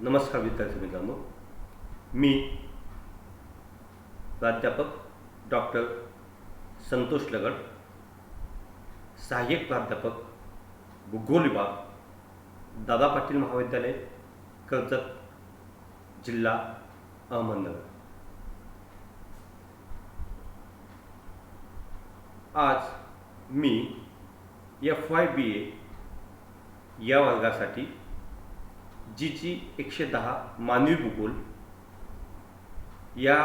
नमस्कार विद्यार्थी मित्रांनो, मी प्राध्यापक डॉक्टर संतोष लगड, सहाय्यक प्राध्यापक भूगोल विभाग, दादा पाटील महाविद्यालय, कर्जत, जिल्हा अहमदनगर। आज मी FYBA या वर्गासाठी GC 110 मानवी भूगोल या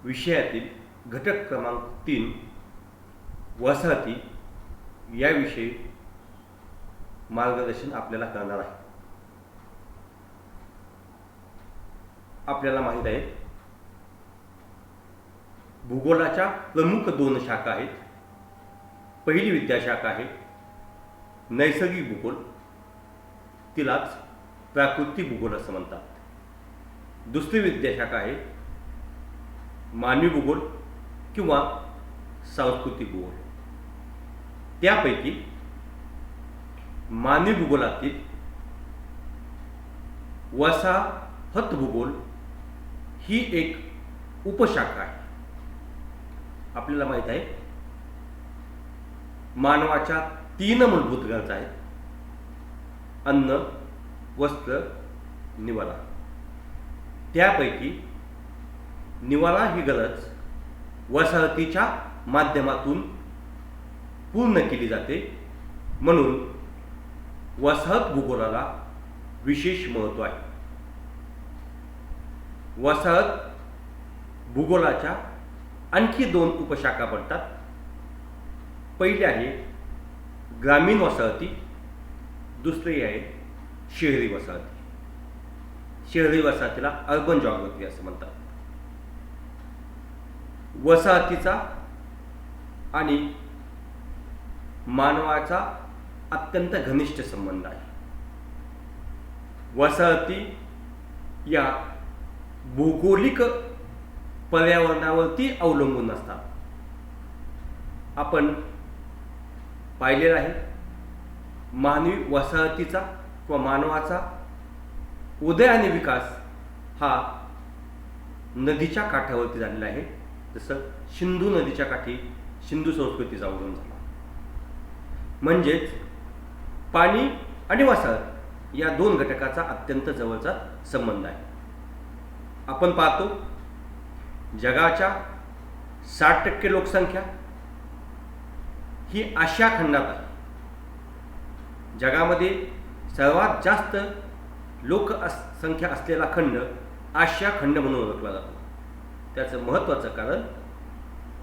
विषयातील घटक क्रमांक 3 वसाहती याविषयी मार्गदर्शन आपल्याला करणार आहे। आपल्याला माहित आहे, भूगोलाच्या प्रमुख 2 शाखा आहेत। पहिली विद्याशाखा आहे नैसर्गिक भूगोल, तिलाच प्राकृतिक भूगोल असं म्हणतात। दुसरी विद्याशाखा आहे मानवी भूगोल किंवा सांस्कृतिक भूगोल। त्यापैकी मानवी भूगोलातील वसाहत भूगोल ही एक उपशाखा आहे। आपल्याला माहित आहे, मानवाच्या 3 मूलभूत गरजा आहेत: अन्न, वस्त्र, निवारा। त्यापैकी निवारा ही गरज वसाहतीच्या माध्यमातून पूर्ण केली जाते, म्हणून वसाहत भूगोलाला विशेष महत्त्व आहे। वसाहत भूगोलाच्या आणखी 2 उपशाखा पडतात। पहिली आहे ग्रामीण वसाहती, दुसरी आहे शहरी वसाहती। शहरी वसाहतीला अर्बन जॉग्राफी असं म्हणतात। वसाहतीचा आणि मानवाचा अत्यंत घनिष्ठ संबंध आहे। वसाहती या भौगोलिक पर्यावरणावरती अवलंबून असतात। आपण पाहिलेलं आहे, मानवी वसाहतीचा किंवा मानवाचा उदय आणि विकास हा नदीच्या काठावरती झालेला आहे। जसं सिंधू नदीच्या काठी सिंधू संस्कृतीचा उगम झाला। म्हणजेच पाणी आणि वसाहत या 2 घटकाचा अत्यंत जवळचा संबंध आहे। आपण पाहतो, जगाच्या 60% लोकसंख्या ही आशिया खंडात आहे। जगामध्ये सर्वात जास्त लोकसंख्या असलेला खंड आशिया खंड म्हणून ओळखला जातो। त्याचं महत्त्वाचं कारण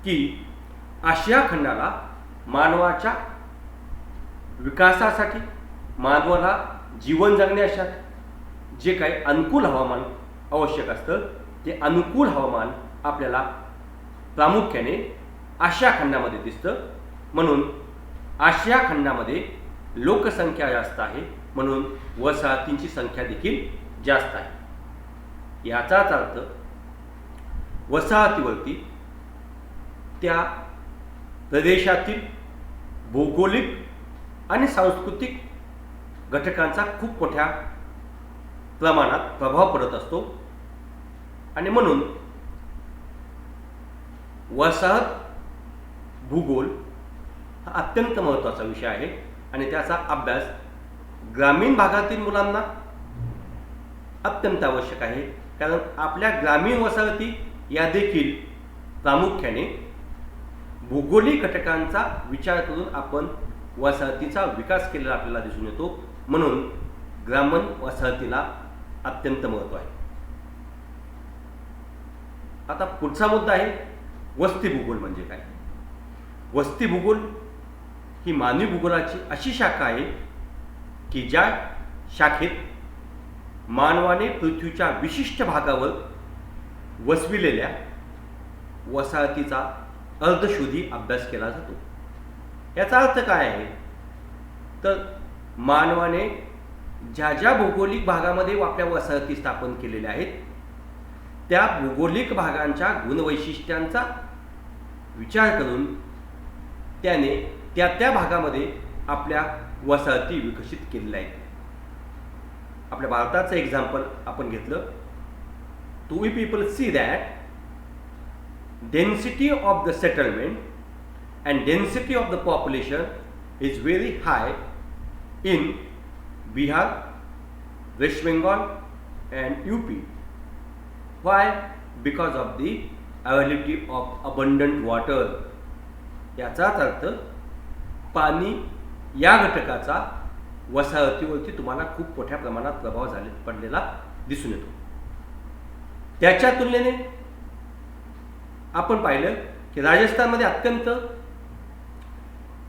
की आशिया खंडाला मानवाच्या विकासासाठी, मानवाला जीवन जगण्यासाठी जे काही अनुकूल हवामान आवश्यक असतं, ते अनुकूल हवामान आपल्याला प्रामुख्याने आशिया खंडामध्ये दिसतं। म्हणून आशिया खंडामध्ये लोकसंख्या जास्त आहे, म्हणून वसाहतींची संख्या देखील जास्त आहे। याचाच अर्थ वसाहतीवरती त्या प्रदेशातील भौगोलिक आणि सांस्कृतिक घटकांचा खूप मोठ्या प्रमाणात प्रभाव पडत असतो, आणि म्हणून वसाहत भूगोल हा अत्यंत महत्त्वाचा विषय आहे आणि त्याचा अभ्यास ग्रामीण भागातील मुलांना अत्यंत आवश्यक आहे। कारण आपल्या ग्रामीण वसाहती या देखील प्रामुख्याने भौगोलिक घटकांचा विचार करून आपण वसाहतीचा विकास केलेला आपल्याला दिसून येतो, म्हणून ग्रामीण वसाहतीला अत्यंत महत्त्व आहे। आता पुढचा मुद्दा आहे वस्ती भूगोल म्हणजे काय। वस्ती भूगोल ही मानवी भूगोलाची अशी शाखा आहे की ज्या शाखेत मानवाने पृथ्वीच्या विशिष्ट भागावर वसविलेल्या वसाहतीचा अर्धशोधी अभ्यास केला जातो। याचा अर्थ काय आहे, तर मानवाने ज्या ज्या भौगोलिक भागामध्ये आपल्या वसाहती स्थापन केलेल्या आहेत, त्या भौगोलिक भागांच्या गुणवैशिष्ट्यांचा विचार करून त्याने त्या भागामध्ये आपल्या वसाहती विकसित केलेल्या आहेत। आपल्या भारताचं एक्झाम्पल आपण घेतलं, तो we people see that density of the settlement and density of the population is very high in Bihar, West Bengal and UP. Why? Because of the availability of abundant water. याचाच अर्थ पाणी या घटकाचा वसाहतीवरती तुम्हाला खूप मोठ्या प्रमाणात प्रभाव पडलेला दिसून येतो. त्याच्या तुलनेने आपण पाहिलं की राजस्थानमध्ये अत्यंत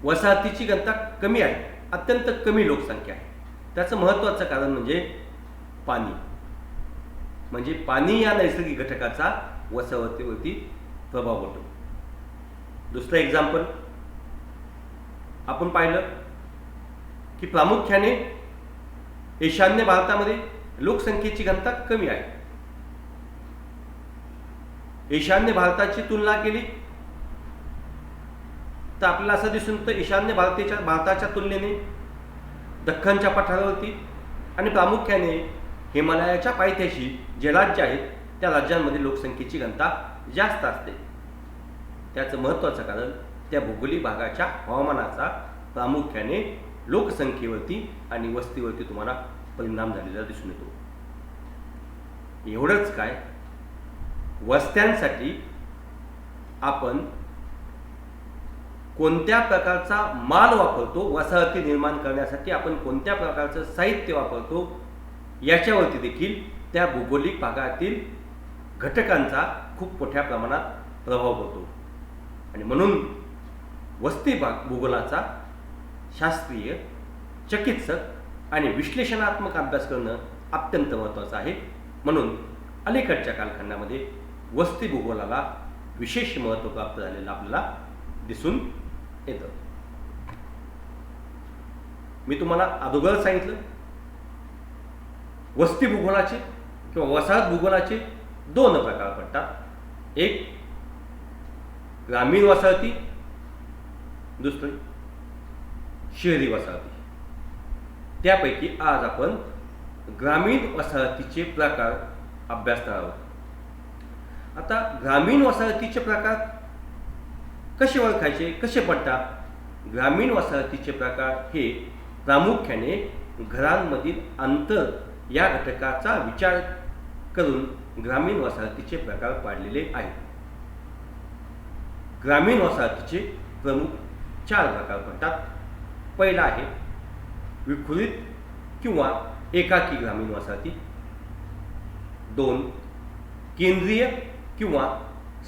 वसाहतीची घनता कमी आहे, अत्यंत कमी लोकसंख्या आहे. त्याचं महत्त्वाचं कारण म्हणजे पाणी. म्हणजे पाणी या नैसर्गिक घटकाचा वसाहतीवरती प्रभाव पडतो. दुसरं एक्झाम्पल आपण पाहिलं की प्रामुख्याने ईशान्य भारतामध्ये लोकसंख्येची घनता कमी आहे. ईशान्य भारताची तुलना केली तर आपल्याला असं दिसून येतं ईशान्य भारताच्या तुलनेने दख्खनच्या पठारावरती आणि प्रामुख्याने हिमालयाच्या पायथ्याशी जे राज्य आहेत त्या राज्यांमध्ये लोकसंख्येची घनता जास्त असते. त्याचं महत्त्वाचं कारण त्या भौगोलिक भागाच्या हवामानाचा प्रामुख्याने लोकसंख्येवरती आणि वस्तीवरती तुम्हाला परिणाम झालेला दिसून येतो. एवढंच काय, वस्त्यांसाठी आपण कोणत्या प्रकारचा माल वापरतो, वसाहती निर्माण करण्यासाठी आपण कोणत्या प्रकारचं साहित्य वापरतो, याच्यावरती देखील त्या भौगोलिक भागातील घटकांचा खूप मोठ्या प्रमाणात प्रभाव पडतो. आणि म्हणून वस्ती भूगोलाचा शास्त्रीय, चिकित्सक आणि विश्लेषणात्मक अभ्यास करणं अत्यंत महत्त्वाचं आहे. म्हणून अलीकडच्या कालखंडामध्ये वस्ती भूगोलाला विशेष महत्त्व प्राप्त झालेलं आपल्याला दिसून येतं. मी तुम्हाला अगोदर सांगितलं वस्ती भूगोलाचे किंवा वसाहत भूगोलाचे 2 प्रकार पडतात. एक ग्रामीण वसाहती, दुसरी शहरी वसाहती. त्यापैकी आज आपण ग्रामीण वसाहतीचे प्रकार अभ्यासणार आहोत. आता ग्रामीण वसाहतीचे प्रकार कसे ओळखायचे, कसे पडतात? ग्रामीण वसाहतीचे प्रकार हे प्रामुख्याने घरांमधील अंतर या घटकाचा विचार करून ग्रामीण वसाहतीचे प्रकार पाडलेले आहेत. ग्रामीण वसाहतीचे प्रमुख 4 प्रकार पडतात. पहिला आहे विखुरित किंवा एकाकी ग्रामीण वसाहती. 2 केंद्रीय किंवा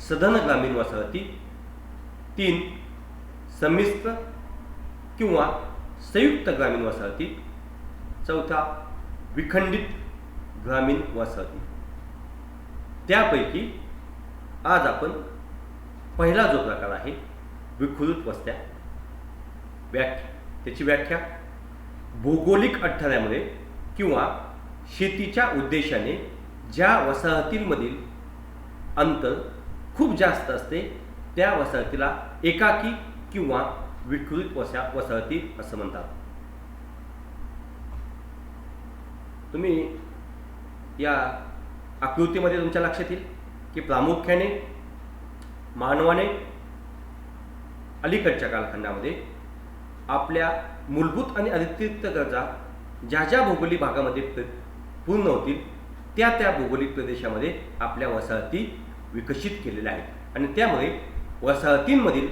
सधन ग्रामीण वसाहती. 3 संमिश्र किंवा संयुक्त ग्रामीण वसाहती. 4 विखंडित ग्रामीण वसाहती. त्यापैकी आज आपण पहिला जो प्रकार आहे विखुरित वस्त्या, त्याची व्याख्या भौगोलिक अडथळ्यामुळे किंवा शेतीच्या उद्देशाने ज्या वसाहतींमधील अंतर खूप जास्त असते त्या वसाहतीला एकाकी किंवा विखुरित वसाहती असं म्हणतात. तुम्ही या आकृतीमध्ये तुमच्या लक्षात येईल की प्रामुख्याने मानवाने अलीकडच्या कालखंडामध्ये आपल्या मूलभूत आणि अतिरिक्त गरजा ज्या ज्या भौगोलिक भागामध्ये पूर्ण होतील त्या त्या भौगोलिक प्रदेशामध्ये आपल्या वसाहती विकसित केलेल्या आहेत आणि त्यामुळे वसाहतींमधील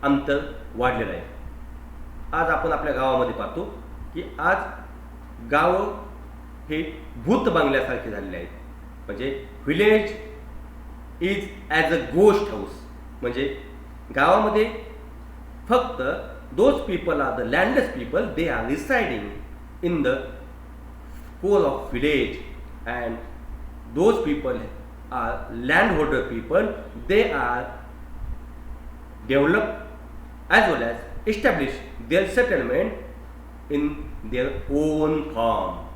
अंतर वाढलेलं आहे. आज आपण आपल्या गावामध्ये पाहतो की आज गावं हे भूत बांगल्यासारखे झालेले आहेत. म्हणजे village is as a ghost house. म्हणजे गावामध्ये फक्त those people are the landless people, they are residing in the core of village and those people are landholder people, they are develop as well as establish their settlement in their own form.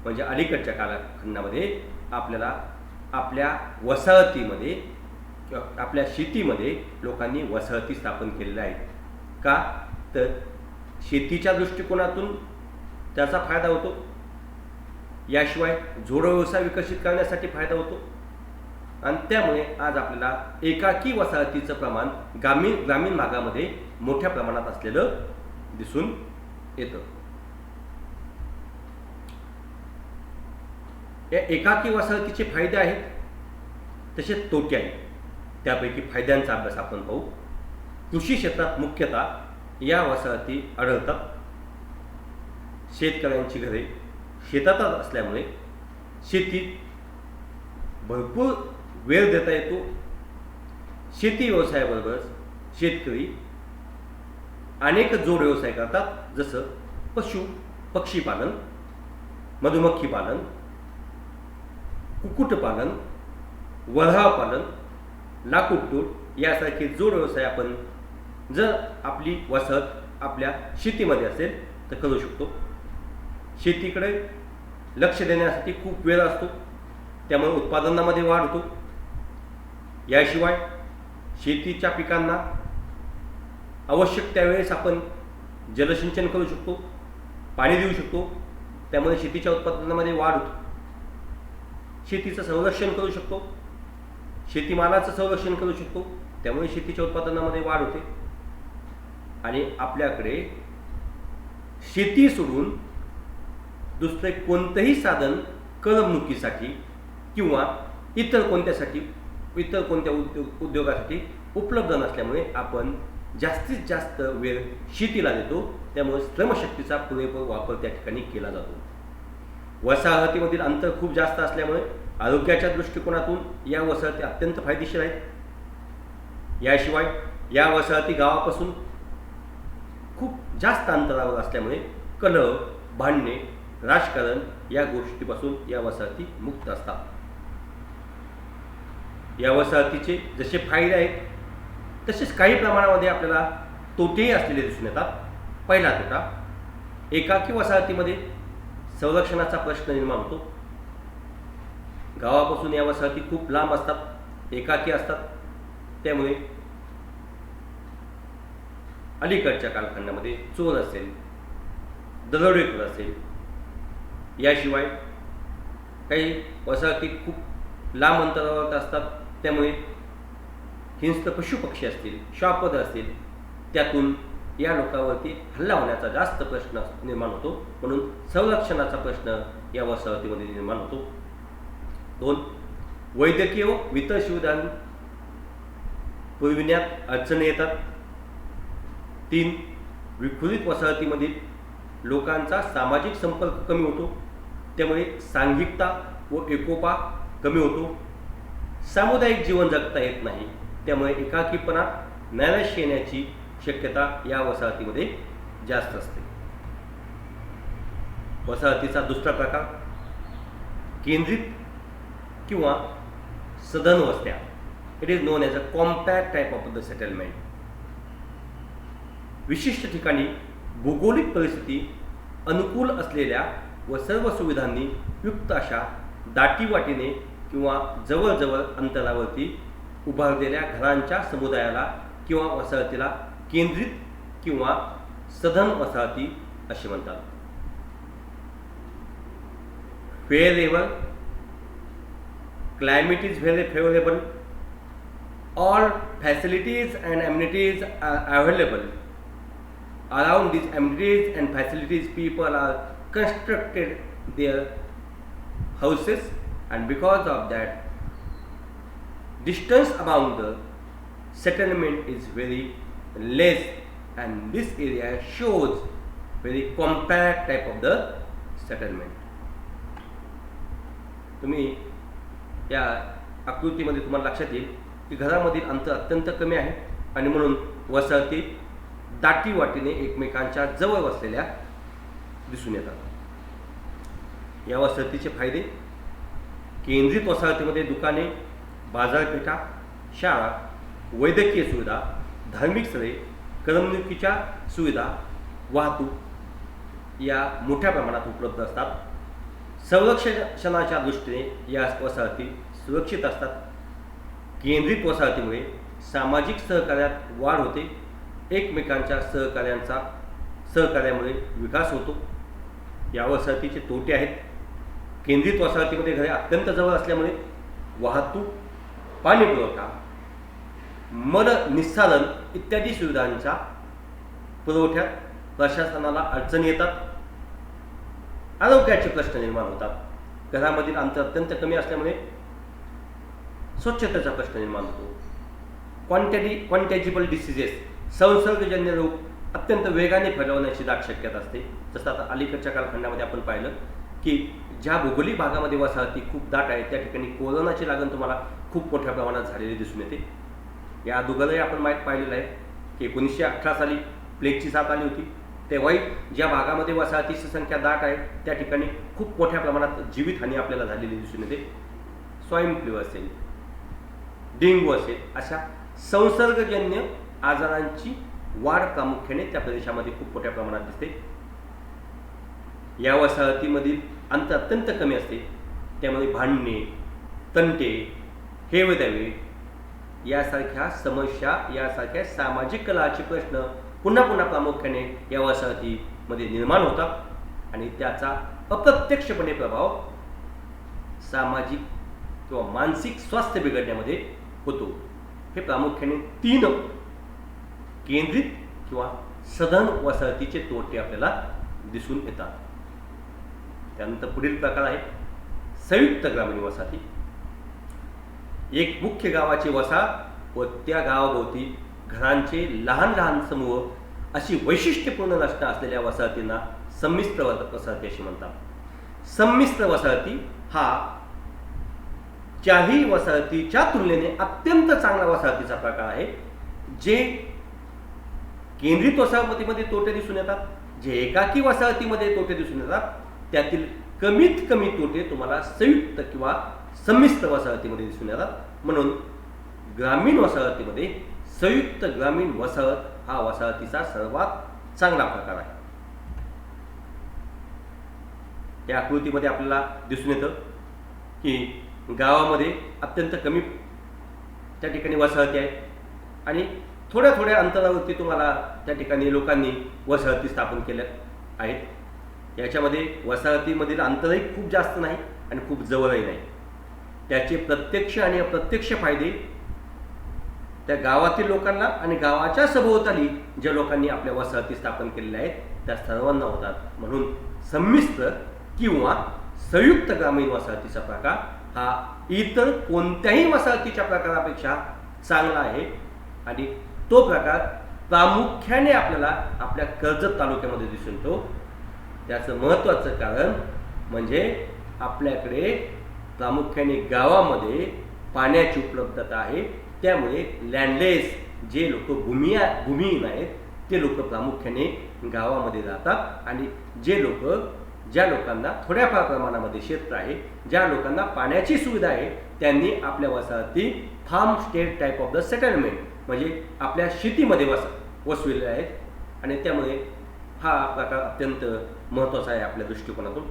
म्हणजे अलीकडच्या कालखंडामध्ये आपल्याला आपल्या वसाहतीमध्ये किंवा आपल्या शेतीमध्ये लोकांनी वसाहती स्थापन केलेल्या आहेत. का तर शेतीच्या दृष्टिकोनातून त्याचा फायदा होतो. याशिवाय जोडव्यवसाय विकसित करण्यासाठी फायदा होतो. आणि त्यामुळे आज आपल्याला एकाकी वसाहतीचं प्रमाण ग्रामीण भागामध्ये मोठ्या प्रमाणात असलेलं दिसून येतं. या एकाकी वसाहतीचे फायदे आहेत, तसेच तोटे आहेत. त्यापैकी फायद्यांचा अभ्यास आपण पाहू. कृषी क्षेत्रात मुख्यतः या वसाहती आढळतात. शेतकऱ्यांची घरे शेतातच असल्यामुळे शेतीत भरपूर वेळ देता येतो. शेती व्यवसायाबरोबरच शेतकरी अनेक जोड व्यवसाय करतात, जसं पक्षी पालन, मधुमक्षी पालन, कुक्कुटपालन, वऱ्हाळ पालन, लाकूडतोड यासारखे जोड व्यवसाय आपण जर आपली वसाहत आपल्या शेतीमध्ये असेल तर करू शकतो. शेतीकडे लक्ष देण्यासाठी खूप वेळ असतो, त्यामुळे उत्पादनामध्ये वाढ होतो. याशिवाय शेतीच्या पिकांना आवश्यक त्यावेळेस आपण जलसिंचन करू शकतो, पाणी देऊ शकतो, त्यामुळे शेतीच्या उत्पादनामध्ये वाढ होते. शेतीचं संरक्षण करू शकतो, शेतीमालाचं संरक्षण करू शकतो, त्यामुळे शेतीच्या उत्पादनामध्ये वाढ होते. आणि आपल्याकडे शेती सोडून दुसरे कोणतंही साधन करमणुकीसाठी किंवा इतर कोणत्या उद्योगासाठी उपलब्ध नसल्यामुळे आपण जास्तीत जास्त वेळ शेतीला देतो. त्यामुळे श्रमशक्तीचा पुरेपूर वापर त्या ठिकाणी केला जातो. वसाहतीमधील अंतर खूप जास्त असल्यामुळे आरोग्याच्या दृष्टिकोनातून या वसाहती अत्यंत फायदेशीर आहेत. याशिवाय या वसाहती गावापासून खूप जास्त अंतरावर असल्यामुळे कलह, भांडणे, राजकारण या गोष्टीपासून या वसाहती मुक्त असतात. या वसाहतीचे जसे फायदे आहेत, तसेच काही प्रमाणामध्ये आपल्याला तोटेही असलेले दिसून येतात. पहिला तोटा, एकाकी वसाहतीमध्ये संरक्षणाचा प्रश्न निर्माण होतो. गावापासून या वसाहती खूप लांब असतात, एकाकी असतात, त्यामुळे अलीकडच्या कालखंडामध्ये चोर असेल, दरोडेखोर असेल, याशिवाय काही वसाहती खूप लांब अंतरावर असतात, त्यामुळे हिंस्र पशुपक्षी असतील, श्वापद असतील, त्यातून या लोकांवरती हल्ला होण्याचा जास्त प्रश्न निर्माण होतो. म्हणून संरक्षणाचा प्रश्न या वसाहतीमध्ये निर्माण होतो. 2. वैद्यकीय व इतर सुविधा पुरविण्यात अडचणी येतात. 3. विखुरित वसाहतीमधील लोकांचा सामाजिक संपर्क कमी होतो, त्यामुळे सांघिकता व एकोपा कमी होतो. सामुदायिक जीवन जगता येत नाही, त्यामुळे एकाकीपणा, नैराश्य येण्याची शक्यता या वसाहतीमध्ये जास्त असते. वसाहतीचा दुसरा प्रकार, केंद्रित किंवा सधन वस्त्या. It is non as a compact type of the settlement. विशिष्ट ठिकाणी भौगोलिक परिस्थिती अनुकूल असलेल्या व सर्व सुविधांनी युक्त अशा दाटीवाटीने किंवा जवळजवळ अंतरावरती उभारलेल्या घरांच्या समुदायाला किंवा वसाहतीला केंद्रित किंवा सधन वसाहती असे म्हणतात. wherever climate is very favorable, all facilities and amenities are available. Around these amenities and facilities, people are constructed their houses, and because of that, distance among the settlement is very less, and this area shows very compact type of the settlement. तुम्ही या आकृतीमध्ये तुम्हाला लक्षात येईल की घरामधील अंतर अत्यंत कमी आहे आणि म्हणून वसाहती दाटीवाटीने एकमेकांच्या जवळ वसलेल्या दिसून येतात. या वसाहतीचे फायदे, केंद्रित वसाहतीमध्ये दुकाने, बाजारपेठा, शाळा, वैद्यकीय सुविधा, धार्मिक स्थळे, करमणुकीच्या सुविधा, वाहतूक या मोठ्या प्रमाणात उपलब्ध असतात. संरक्षणाच्या दृष्टीने या वसाहती सुरक्षित असतात. केंद्रित वसाहतीमुळे सामाजिक सहकार्यात वाढ होते. एकमेकांच्या सहकार्यामुळे विकास होतो. या वसाहतीचे तोटे आहेत. केंद्रित वसाहतीमध्ये घरे अत्यंत जवळ असल्यामुळे वाहतूक, पाणी पुरवठा, मल निस्सारण इत्यादी सुविधांच्या पुरवठ्यात प्रशासनाला अडचणी येतात. आरोग्याचे प्रश्न निर्माण होतात. घरामधील अंतर अत्यंत कमी असल्यामुळे स्वच्छतेचा प्रश्न निर्माण होतो. कॉन्टॅजिबल डिसिजेस, संसर्गजन्य रोग अत्यंत वेगाने फैलवण्याची दाट शक्यता असते. जसं आता अलीकडच्या कालखंडामध्ये आपण पाहिलं की ज्या भौगोलिक भागामध्ये वसाहती खूप दाट आहेत त्या ठिकाणी कोरोनाची लागण तुम्हाला खूप मोठ्या प्रमाणात झालेली दिसून येते. या अगोदरही आपण पाहिलेलं आहे की 1918 साली प्लेगची साथ आली होती. तेव्हाही ज्या भागामध्ये वसाहतीची संख्या दाट आहे त्या ठिकाणी खूप मोठ्या प्रमाणात जीवितहानी आपल्याला झालेली दिसून येते. स्वाईन फ्लू असेल, डेंग्यू असेल, अशा संसर्गजन्य आजारांची वाढ प्रामुख्याने त्या प्रदेशामध्ये खूप मोठ्या प्रमाणात दिसते. या वसाहतीमधील अंतर अत्यंत कमी असते. त्यामुळे भांडणे, तंटे, हेवेदावे यासारख्या समस्या, यासारख्या सामाजिक कलहाचे प्रश्न पुन्हा पुन्हा प्रामुख्याने या वसाहतीमध्ये निर्माण होतात आणि त्याचा अप्रत्यक्षपणे प्रभाव सामाजिक किंवा मानसिक स्वास्थ्य बिघडण्यामध्ये होतो. हे प्रामुख्याने 3 केंद्रित किंवा सधन वसाहतीचे तोटे आपल्याला दिसून येतात. त्यानंतर पुढील प्रकार आहे संयुक्त ग्रामीण वसाहती. एक मुख्य गावाची वसाहत व त्या गावाभोवती घरांचे लहान लहान समूह अशी वैशिष्ट्यपूर्ण रचना असलेल्या वसाहतींना संमिश्र वसाहती अशी म्हणतात. संमिश्र वसाहती हा चारही वसाहतीच्या तुलनेने अत्यंत चांगला वसाहतीचा प्रकार आहे. जे केंद्रित वसाहतीमध्ये तोटे दिसून येतात, जे एकाकी वसाहतीमध्ये तोटे दिसून येतात, त्यातील कमीत कमी तोटे तुम्हाला संयुक्त किंवा संमिश्र वसाहतीमध्ये दिसून येतात. म्हणून ग्रामीण वसाहतीमध्ये संयुक्त ग्रामीण वसाहत हा वसाहतीचा सर्वात चांगला प्रकार आहे. या आकृतीमध्ये आपल्याला दिसून येतं की गावामध्ये अत्यंत कमी त्या ठिकाणी वसाहती आहेत आणि थोड्या थोड्या अंतरावरती तुम्हाला त्या ठिकाणी लोकांनी वसाहती स्थापन केल्या आहेत. याच्यामध्ये वसाहतीमधील अंतरही खूप जास्त नाही आणि खूप जवळही नाही. त्याचे प्रत्यक्ष आणि अप्रत्यक्ष फायदे त्या गावातील लोकांना आणि गावाच्या सभोवताली ज्या लोकांनी आपल्या वसाहती स्थापन केलेल्या आहेत त्या सर्वांना होतात. म्हणून संमिश्र किंवा संयुक्त ग्रामीण वसाहतीचा प्रकार हा इतर कोणत्याही वसाहतीच्या प्रकारापेक्षा चांगला आहे आणि तो प्रकार प्रामुख्याने आपल्याला आपल्या कर्जत तालुक्यामध्ये दिसून येतो. त्याचं महत्त्वाचं कारण म्हणजे आपल्याकडे प्रामुख्याने गावामध्ये पाण्याची उपलब्धता आहे. त्यामुळे लँडलेस जे लोक भूमिहीन आहेत ते लोक प्रामुख्याने गावामध्ये राहतात आणि ज्या लोकांना थोड्याफार प्रमाणामध्ये क्षेत्र आहे, ज्या लोकांना पाण्याची सुविधा आहे, त्यांनी आपल्या वसाहती farmstead type of the settlement म्हणजे आपल्या शेतीमध्ये वसविलेल्या आहेत आणि त्यामुळे हा प्रकार अत्यंत महत्त्वाचा आहे आपल्या दृष्टिकोनातून.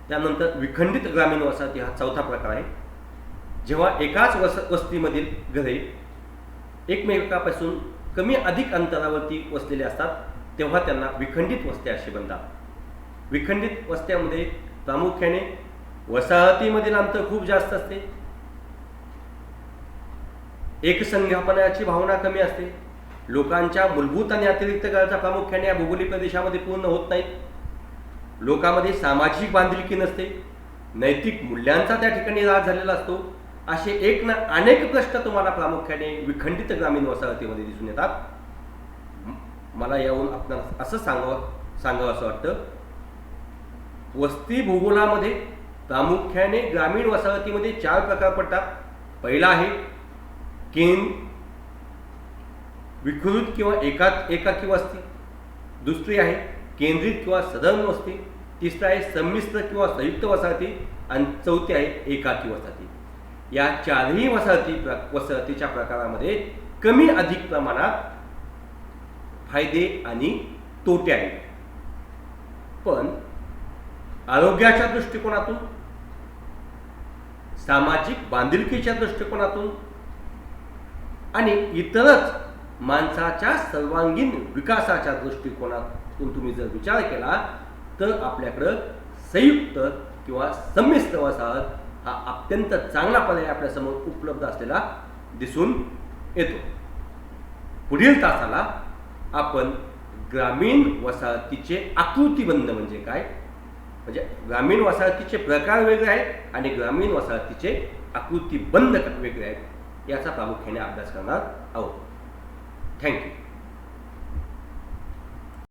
त्यानंतर विखंडित ग्रामीण वसाहती हा चौथा प्रकार आहे. जेव्हा एकाच वस्तीमधील घरे एकमेकापासून कमी अधिक अंतरावरती वसलेले असतात तेव्हा त्यांना विखंडित वस्त्या असे बनतात. विखंडित वस्त्यामध्ये प्रामुख्याने वसाहतीमधील अंतर खूप जास्त असते, एकसंघपणाची भावना कमी असते, लोकांच्या मूलभूत आणि अतिरिक्त गरजा प्रामुख्याने या भौगोलिक प्रदेशामध्ये पूर्ण होत नाहीत, लोकांमध्ये सामाजिक बांधिलकी नसते, नैतिक मूल्यांचा त्या ठिकाणी ऱ्हास झालेला असतो. असे एक ना अनेक प्रश्न तुम्हाला प्रामुख्याने विखंडित ग्रामीण वसाहतीमध्ये दिसून येतात. मला यावरून आपल्याला असं सांगावं असं वाटतं, वस्ती भूगोलामध्ये प्रामुख्याने ग्रामीण वसाहतीमध्ये 4 प्रकार पडतात. पहिला आहे विखुरित किंवा एकाकी वस्ती, दुसरी आहे केंद्रित किंवा सधन वस्ती, तिसरी आहे संमिश्र किंवा संयुक्त वसाहती आणि चौथी आहे एकाकी वसाहती. या 4ही वसाहतीच्या प्रकारामध्ये कमी अधिक प्रमाणात फायदे आणि तोटे आहेत. पण आरोग्याच्या दृष्टिकोनातून, सामाजिक बांधिलकीच्या दृष्टिकोनातून आणि इतरच माणसाच्या सर्वांगीण विकासाच्या दृष्टिकोनातून तुम्ही जर विचार केला तर आपल्याकडं संयुक्त किंवा संमिश्र वसाहत हा अत्यंत चांगला पर्याय आपल्यासमोर उपलब्ध असलेला दिसून येतो. पुढील तासाला आपण ग्रामीण वसाहतीचे आकृतिबंध म्हणजे काय, म्हणजे ग्रामीण वसाहतीचे प्रकार वेगळे आहेत आणि ग्रामीण वसाहतीचे आकृतिबंध वेगळे आहेत याचा प्रामुख्याने अभ्यास करणार आहोत. थँक्यू.